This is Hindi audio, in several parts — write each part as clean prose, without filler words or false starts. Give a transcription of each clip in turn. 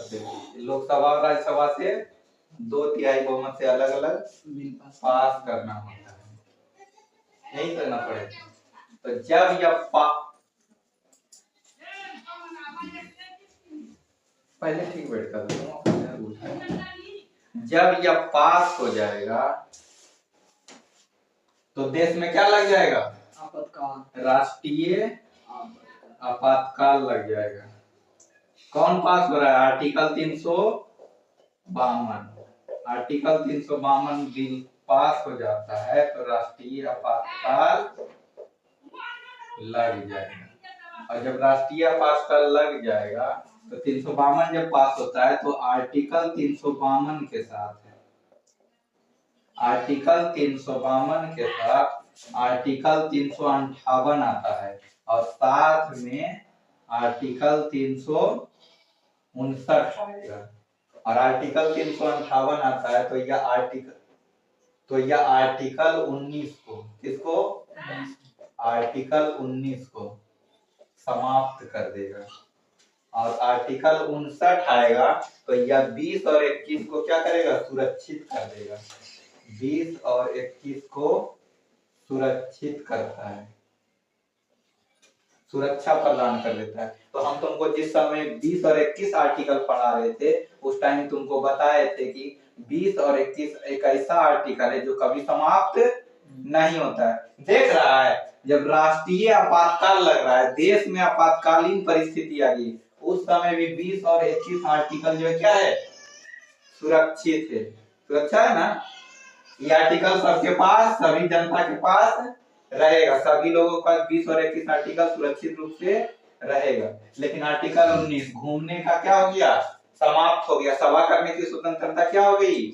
से, लोकसभा और राज्यसभा से 2/3 बहुमत से अलग अलग पास करना होता है, यही करना पड़ेगा। तो जब यह पहले ठीक बैठ कर जब यह पास हो जाएगा तो देश में क्या लग जाएगा? आपातकाल, राष्ट्रीय आपातकाल लग जाएगा। कौन पास हो रहा है? आर्टिकल 352। आर्टिकल 352 बिल पास हो जाता है तो राष्ट्रीय आपातकाल लग जाएगा। और जब राष्ट्रीय आपातकाल लग जाएगा तो 352 जब पास होता है तो आर्टिकल 352 के साथ है, आर्टिकल 352 के साथ आर्टिकल 358 आता है और साथ में आर्टिकल 359 आएगा। और आर्टिकल 358 आता है तो यह आर्टिकल 19 को, किसको? आर्टिकल 19 को समाप्त कर देगा। और आर्टिकल 59 आएगा तो यह 20 और 21 को क्या करेगा? सुरक्षित कर देगा। 20 और 21 को सुरक्षित करता है, सुरक्षा प्रदान कर देता है। तो हम तुमको जिस समय 20 और 21 आर्टिकल पढ़ा रहे थे उस टाइम तुमको बताए थे कि 20 और 21 एक ऐसा आर्टिकल है जो कभी समाप्त नहीं होता है। देख रहा है, जब राष्ट्रीय आपातकाल लग रहा है, देश में आपातकालीन परिस्थिति आ गई, उस समय भी 20 और 21 आर्टिकल जो है क्या है? सुरक्षित है, सुरक्षा है ना। ये आर्टिकल सबके पास, सभी जनता के पास रहेगा, सभी लोगों के पास 20 और 21 आर्टिकल सुरक्षित रूप से रहेगा। लेकिन आर्टिकल 19 घूमने का क्या हो गया? समाप्त हो गया। सभा करने की स्वतंत्रता क्या हो गई?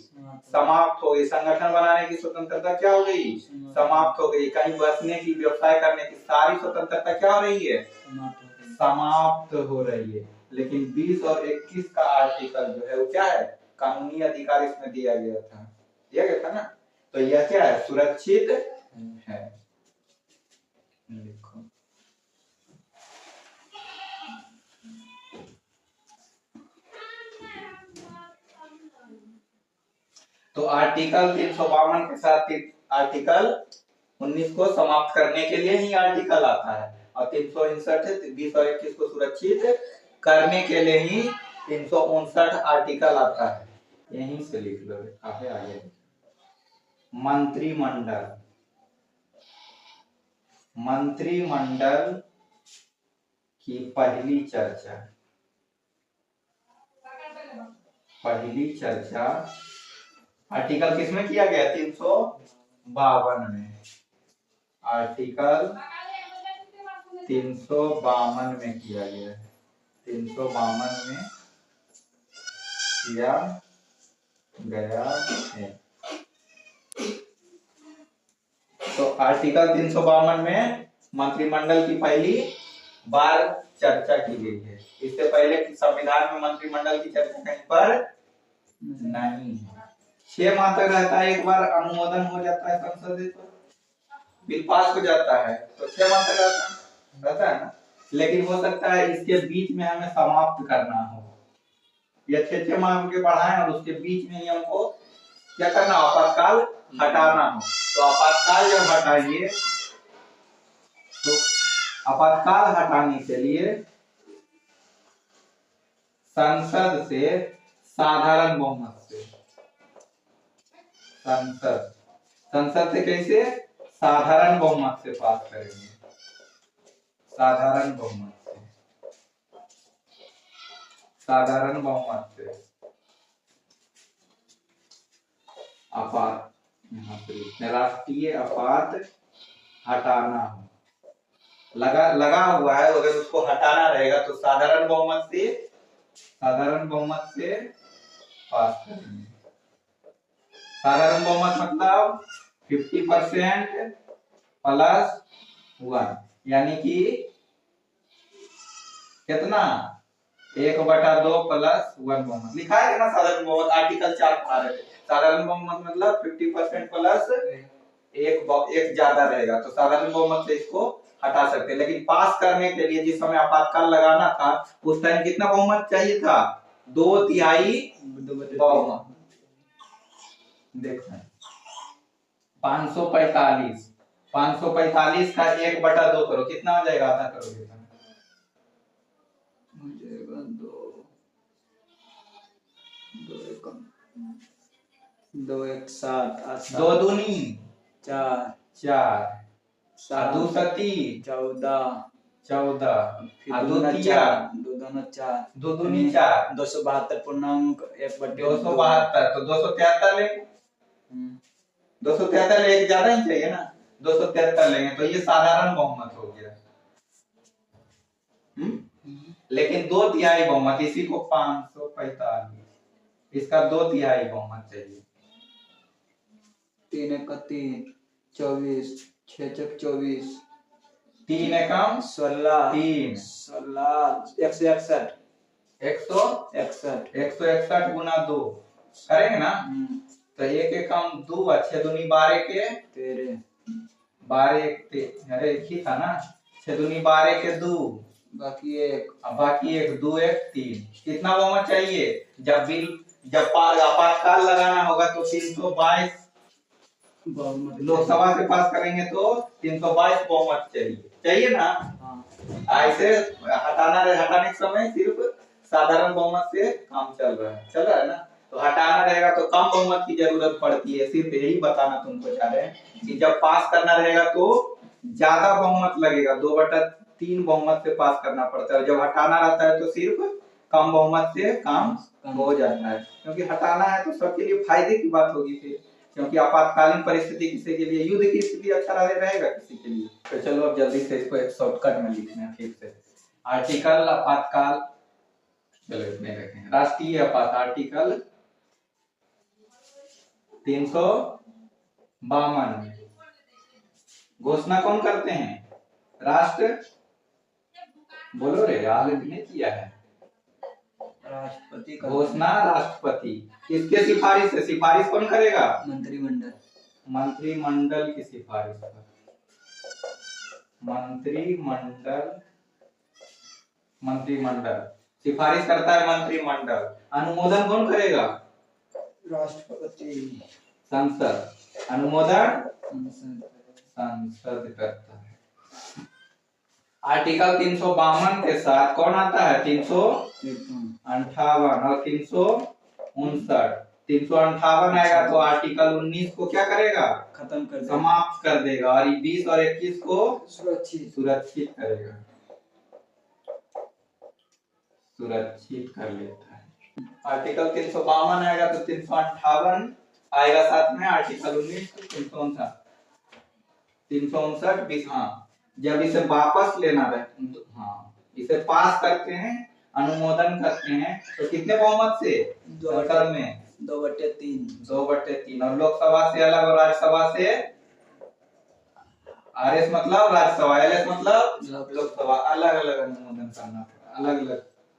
समाप्त हो गई। संगठन बनाने की स्वतंत्रता क्या हो गई? समाप्त हो गई। कहीं बसने की, व्यवसाय करने की सारी स्वतंत्रता क्या हो रही है? समाप्त हो रही है। लेकिन 20 और 21 का आर्टिकल जो है वो क्या है? कानूनी अधिकार इसमें दिया गया था ना। तो यह क्या है? सुरक्षित है। देखो तो आर्टिकल 352 के साथ आर्टिकल 19 को समाप्त करने के लिए ही आर्टिकल आता है, और 359 20 और 21 को सुरक्षित करने के लिए ही 359 आर्टिकल आता है। यहीं से लिख लो, काफी आगे। मंत्रिमंडल, मंत्रिमंडल की पहली चर्चा आर्टिकल किसमें किया गया? 352 में। आर्टिकल 352 में किया गया, 352 में किया गया है। तो आर्टिकल 352 में मंत्रिमंडल की पहली बार चर्चा की गई है। इससे पहले संविधान में मंत्रिमंडल की चर्चा कहीं पर नहीं है। 6 माह तक रहता है, एक बार अनुमोदन हो जाता है संसद से, बिल पास हो जाता है तो 6 माह तक रहता है ना। लेकिन हो सकता है इसके बीच में हमें समाप्त करना हो, या 6 माह के बढ़ाएं और उसके बीच में ही हमको क्या करना? आपातकाल हटाना हो। तो आपातकाल जब हटाएंगे तो आपातकाल हटाने के लिए संसद से साधारण बहुमत से, संसद से कैसे? साधारण बहुमत से पास करेंगे, साधारण बहुमत से, साधारण बहुमत से आपात, यहाँ पे राष्ट्रीय आपात हटाना हो, लगा हुआ है, अगर उसको हटाना रहेगा तो साधारण बहुमत से पास करेंगे। साधारण बहुमत मतलब 50% प्लस 1, यानी कि कितना? 1/2 प्लस 1 बहुमत लिखा है ना। साधारण बहुमत आर्टिकल 4 पढ़ा रहे थे। साधारण बहुमत मतलब 50% प्लस एक ज्यादा रहेगा, तो साधारण बहुमत से इसको हटा सकते हैं। लेकिन पास करने के लिए जिस समय आपातकाल लगाना था उस टाइम कितना बहुमत चाहिए था? 2/3 बहुमत। देखो 545, 545 का 1/2 करो, कितना हो जाएगा? आधा करोगे तो हो जाएगा 2 1 7 2 दूनी 4 4, 7 2 सती 14 14, फिर दो दूना तिया 4 2 दूना 4 2 दूनी 4, 272 पूर्णांक 1/2 272, तो 273 लेंगे। 273 ले, एक ज्यादा ही चाहिए ना, 273 लेंगे तो ये साधारण बहुमत हो गया। लेकिन 2/3 बहुमत, इसी को 545, इसका 2/3 बहुमत चाहिए। 3 1 3 24 6 24 3 एकम 16 3 16 161 161, 161 गुना 2 करेंगे ना, तो 1 एकम 2, 6 दूनी 12 के 13 12 अरे एक ही था ना, 6 दूनी 12 के 2, बाकी 1 अब बाकी 1 2 1 3। कितना बहुमत चाहिए? जब आपातकाल लगाना होगा तो 322 बहुमत लोकसभा से पास करेंगे तो 322 बहुमत चाहिए ना। ऐसे हटाने के समय सिर्फ साधारण बहुमत से काम चल रहा है ना, तो हटाना रहेगा तो कम बहुमत की जरूरत पड़ती है। सिर्फ यही बताना तुमको चाह रहे हैं कि जब पास करना रहेगा तो ज्यादा बहुमत लगेगा, 2/3 बहुमत से पास करना पड़ता है। जब हटाना रहता है तो सिर्फ कम बहुमत से काम हो जाता है, क्योंकि हटाना है तो सबके लिए फायदे की बात होगी फिर, क्योंकि आपातकालीन परिस्थिति किसी के लिए, युद्ध की स्थिति अच्छा रहेगा किसी के लिए। तो चलो अब जल्दी से इसको एक शॉर्टकट में लिखते हैं फिर से। आर्टिकल आपातकाल, चलो इसमें रखें राष्ट्रीय आपात, आर्टिकल 352 घोषणा कौन करते हैं? राष्ट्र, बोलो रे, आगे नहीं किया है। राष्ट्रपति का घोषणा राष्ट्रपति, किसके सिफारिश से? सिफारिश कौन करेगा? मंत्रिमंडल, मंत्रिमंडल की सिफारिश पर। मंत्रिमंडल सिफारिश करता है, मंत्रिमंडल। अनुमोदन कौन करेगा? राष्ट्रपति। संसद, अनुमोदन संसद करता है। आर्टिकल 352 के साथ कौन आता है? 358 और 359। 358 आएगा तो आर्टिकल 19 को क्या करेगा? खत्म कर देगा, समाप्त कर देगा, और 20 और 21 को सुरक्षित करेगा, सुरक्षित कर लेता है। आर्टिकल 352 आएगा तो 358 आएगा साथ में, आर्टिकल 19 359 हाँ। जब इसे वापस लेना है, हाँ, इसे पास करते हैं, अनुमोदन करते हैं तो कितने बहुमत से? 2/3 में 2/3, और लोकसभा से अलग और राज्यसभा से, आरएस मतलब राज्यसभा, एलएस मतलब लोकसभा, अलग अलग अनुमोदन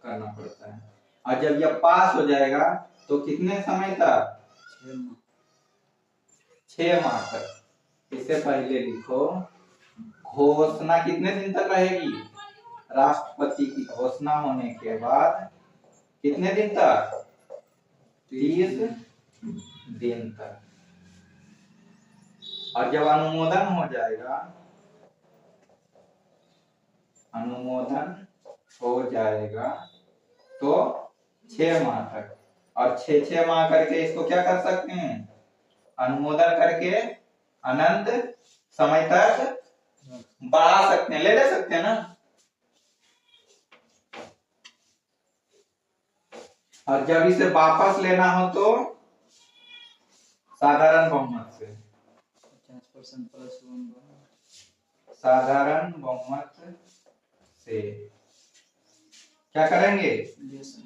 करना पड़ता है। और जब यह पास हो जाएगा तो कितने समय तक? 6 माह तक। इससे पहले लिखो, घोषणा कितने दिन तक रहेगी? राष्ट्रपति की घोषणा होने के बाद कितने दिन तक? 30 दिन तक। और जब अनुमोदन हो जाएगा, तो 6 माह तक, और 6 माह करके इसको क्या कर सकते हैं? अनुमोदन करके अनंत समय तक बढ़ा सकते हैं, ले सकते हैं ना। और जब इसे वापस लेना हो तो साधारण बहुमत से, 50% प्लस 1 साधारण बहुमत से क्या करेंगे?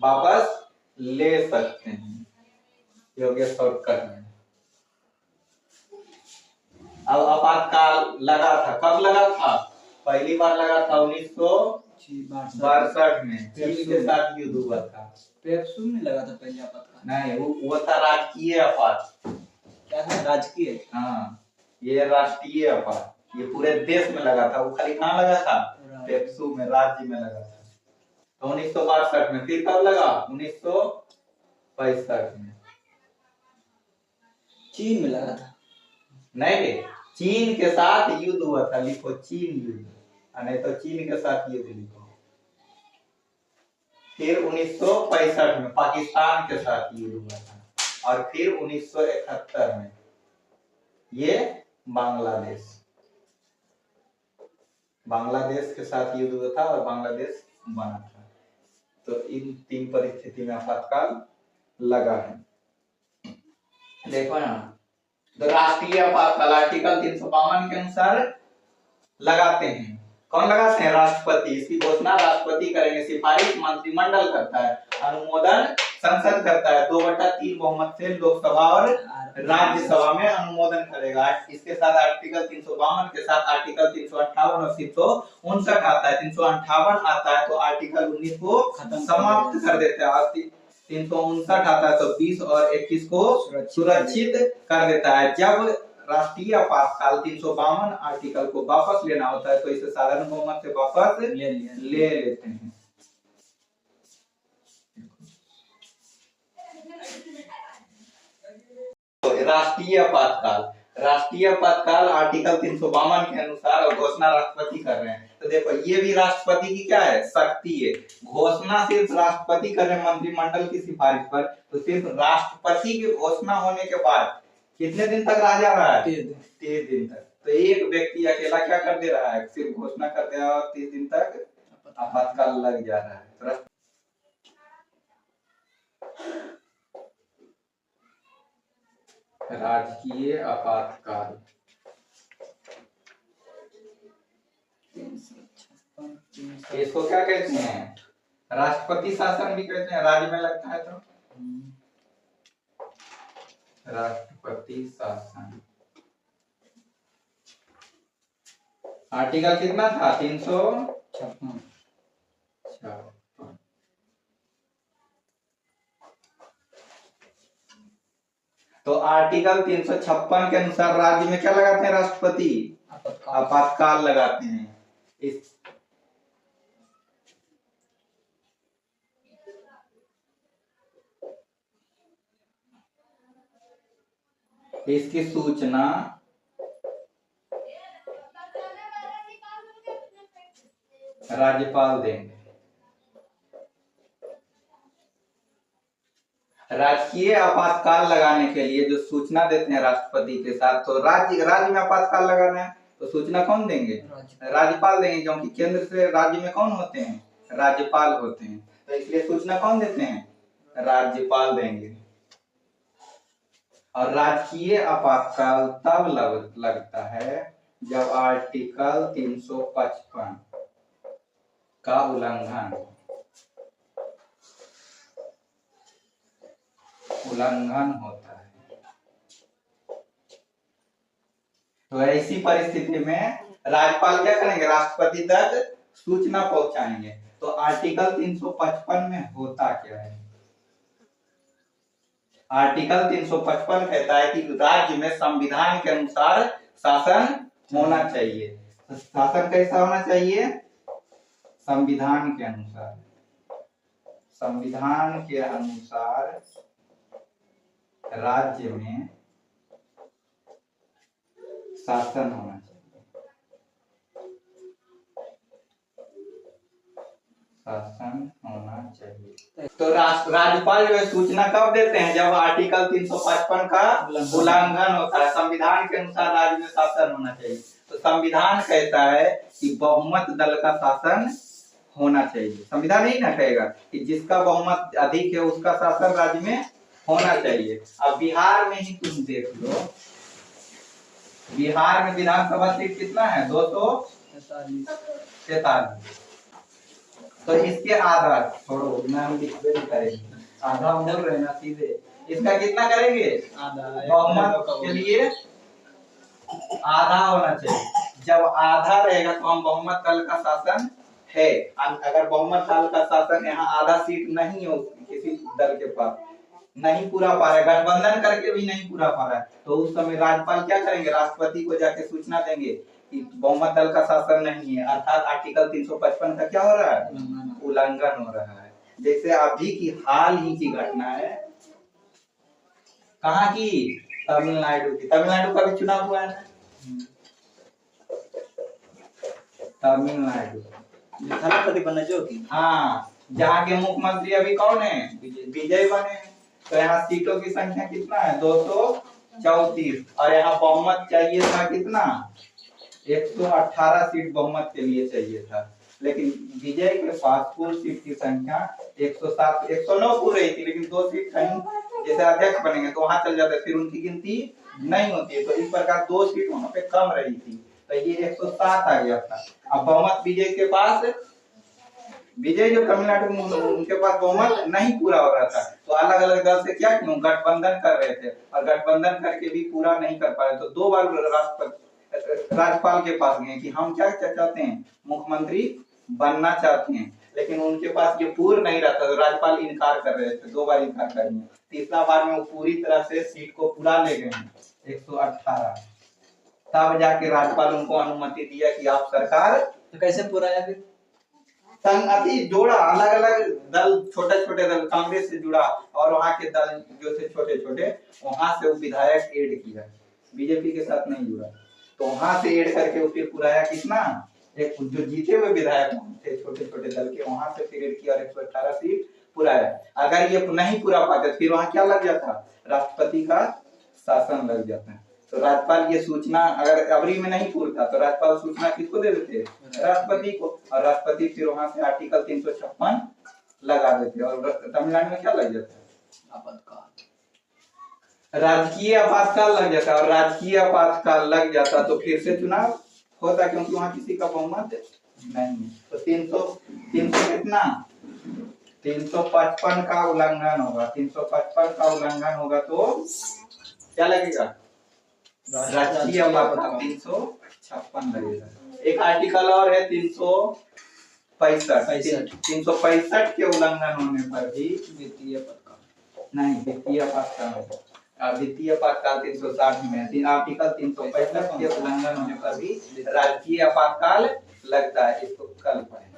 वापस ले सकते हैं, योग्य शॉर्टकट में। अब आपातकाल लगा था, कब लगा था? पहली बार लगा था 1962 में, चीन के साथ युद्ध हुआ था। पेप्सू में लगा था पहले आपातकाल? नहीं, वो था राजकीय आपात। क्या था? राजकीय? हाँ, ये राष्ट्रीय आपात, ये पूरे देश में लगा था। वो खाली कहाँ लगा था? पेप्सू में, राज्य में लगा था। तो 1962 में। फिर कब लगा? 1965 में। चीन में लगा था। नहीं रे, चीन के साथ युद्ध हुआ था, लिखो चीन युद्ध, नहीं तो चीन के साथ युद्ध लिखो। फिर 1965 में पाकिस्तान के साथ युद्ध हुआ था, और फिर 1971 में ये बांग्लादेश के साथ युद्ध हुआ था और बांग्लादेश बना था। तो इन 3 परिस्थिति में आपातकाल लगा है। देखो ना, तो राष्ट्रीय आपातकाल आर्टिकल 352 के अनुसार लगाते हैं। कौन लगाते हैं? राष्ट्रपति। इसकी घोषणा राष्ट्रपति करेंगे, सिफारिश मंत्रिमंडल करता है, अनुमोदन संसद करता है। 2/3 बहुमत से लोकसभा और राज्यसभा में अनुमोदन करेगा। इसके साथ आर्टिकल 352 के साथ आर्टिकल 358 और 359 आता है। 358 आता है तो आर्टिकल 19 को समाप्त कर देता है। 359 आता है तो 20 और 21 को सुरक्षित कर देता है। जब राष्ट्रीय आपातकाल 352 आर्टिकल को वापस लेना होता है तो इसे साधारण बहुमत से वापस ले लेते हैं। राष्ट्रीय आपातकाल आर्टिकल 352 के अनुसार घोषणा राष्ट्रपति कर रहे हैं। तो देखो, ये भी राष्ट्रपति की क्या है? शक्ति है। घोषणा सिर्फ राष्ट्रपति कर रहे हैं मंत्रिमंडल की सिफारिश पर। तो सिर्फ राष्ट्रपति की घोषणा होने के बाद कितने दिन तक रह जा रहा है? 30 दिन तक। तो एक व्यक्ति अकेला क्या कर दे रहा है? सिर्फ घोषणा कर दे रहा है और 30 दिन तक आपातकाल लग जा रहा है। राजकीय आपातकाल, इसको क्या कहते हैं? राष्ट्रपति शासन भी कहते हैं। राज्य में लगता है तो राष्ट्रपति शासन। आर्टिकल कितना था? 356। तो आर्टिकल 356 के अनुसार राज्य में क्या लगाते हैं? राष्ट्रपति आपातकाल लगाते हैं। इसकी सूचना राज्यपाल देंगे। राजकीय आपातकाल लगाने के लिए जो सूचना देते हैं राष्ट्रपति के साथ, तो राज्य में आपातकाल लगाना है तो सूचना कौन देंगे? राज्यपाल देंगे, क्योंकि केंद्र से राज्य में कौन होते हैं? राज्यपाल होते हैं। तो इसलिए सूचना कौन देते हैं? राज्यपाल देंगे। और राजकीय आपातकाल तब लगता है जब आर्टिकल 355 का उल्लंघन होता है। तो ऐसी परिस्थिति में राज्यपाल क्या करेंगे? राष्ट्रपति तक सूचना पहुंचाएंगे। तो आर्टिकल 355 में होता क्या है? आर्टिकल 355 कहता है कि राज्य में संविधान के अनुसार शासन होना चाहिए। तो शासन कैसा होना चाहिए? संविधान के अनुसार राज्य में शासन होना चाहिए। तो राज्यपाल जो है सूचना कब देते हैं? जब आर्टिकल 355 का उल्लंघन होता है। संविधान के अनुसार राज्य में शासन होना चाहिए। तो संविधान कहता है कि बहुमत दल का शासन होना चाहिए। संविधान यही ना कहेगा कि जिसका बहुमत अधिक है उसका शासन राज्य में होना चाहिए। अब बिहार में ही तुम देख लो, बिहार में विधानसभा सीट कितना है? 243। तो इसके आधार छोड़ो, नाम लिखबे नहीं करेंगे, आधा बोल रहे ना सीधे। इसका कितना करेंगे? बहुमत के लिए आधा होना चाहिए। जब आधा रहेगा तो हम बहुमत दल का शासन है। अगर बहुमत दल का शासन यहाँ आधा सीट नहीं हो, किसी दल के पास नहीं पूरा पा रहा है, गठबंधन करके भी नहीं पूरा पा रहा है, तो उस समय राज्यपाल क्या करेंगे? राष्ट्रपति को जाके सूचना देंगे कि बहुमत दल का शासन नहीं है, अर्थात आर्टिकल 355 का क्या हो रहा है? उल्लंघन हो रहा है। जैसे अभी की हाल ही की घटना है, कहाँ की, तमिलनाडु की। तमिलनाडु का भी चुनाव हुआ है ना, तमिलनाडु थानापति बनना जो की। हाँ, जहाँ के मुख्यमंत्री अभी कौन है, विजय बने। तो यहाँ सीटों की संख्या कितना है, 234, और यहाँ बहुमत चाहिए था कितना, 118 सीट बहुमत के लिए चाहिए था। लेकिन विजय के पास कुल सीट की संख्या 107 109 पूरी रही थी, लेकिन 2 सीट कहीं जैसे अध्यक्ष बनेंगे तो वहां चल जाते, फिर उनकी गिनती नहीं होती है। तो इस प्रकार 2 सीट वहां पे कम रही थी, तो ये 107 आ गया था। अब बहुमत विजय के पास, विजय जो तमिलनाडु में उनके पास बहुमत नहीं पूरा हो रहा था, तो अलग अलग दल से क्या क्यों गठबंधन कर रहे थे, और गठबंधन करके भी पूरा नहीं कर पाए। तो 2 बार राज्यपाल के पास गए कि हम क्या चाहते हैं, मुख्यमंत्री बनना चाहते हैं, लेकिन उनके पास ये पूर्ण नहीं रहता, तो राज्यपाल इनकार कर रहे थे, 2 बार इनकार कर दिए। तीसरा बार में वो पूरी तरह से सीट को पूरा ले गए 118, तब जाके राज्यपाल उनको अनुमति दिया कि आप सरकार। तो कैसे पूरा है फिर, संगति जोड़ा, अलग अलग दल, छोटे छोटे दल, कांग्रेस से जुड़ा, और वहां के दल जो थे छोटे छोटे, वहां से वो विधायक ऐड किया, बीजेपी के साथ नहीं जुड़ा, तो वहां से ऐड करके वो फिर पुराया कितना, एक जो जीते हुए विधायक थे छोटे छोटे दल के, वहां से फिर ऐड किया और 118 सीट पुराया। अगर ये नहीं पूरा पाते फिर वहां क्या लग जाता, राष्ट्रपति का शासन लग जाता। तो राज्यपाल ये सूचना, अगर अबरी में नहीं पूरता तो राज्यपाल सूचना किसको दे देते, राष्ट्रपति को, और राष्ट्रपति फिर वहां से आर्टिकल 356 लगा देते। और तमिलनाडु में क्या लग जाता है, आपातकाल, राजकीय आपातकाल लग जाता, और राजकीय आपातकाल लग जाता तो फिर से चुनाव होता, क्योंकि वहां किसी का बहुमत नहीं। तो 300 कितना, 355 का उल्लंघन होगा, 355 का उल्लंघन होगा तो क्या लगेगा, राष्ट्रीय आपातकाल 356 लगेगा। एक आर्टिकल और है 365 के उल्लंघन होने पर भी वित्तीय आपातकाल नहीं, वित्तीय आपातकाल, वित्तीय आपातकाल 360 में, आर्टिकल 365 के उल्लंघन होने पर भी राजकीय आपातकाल लगता है। इसको कल पढ़ें।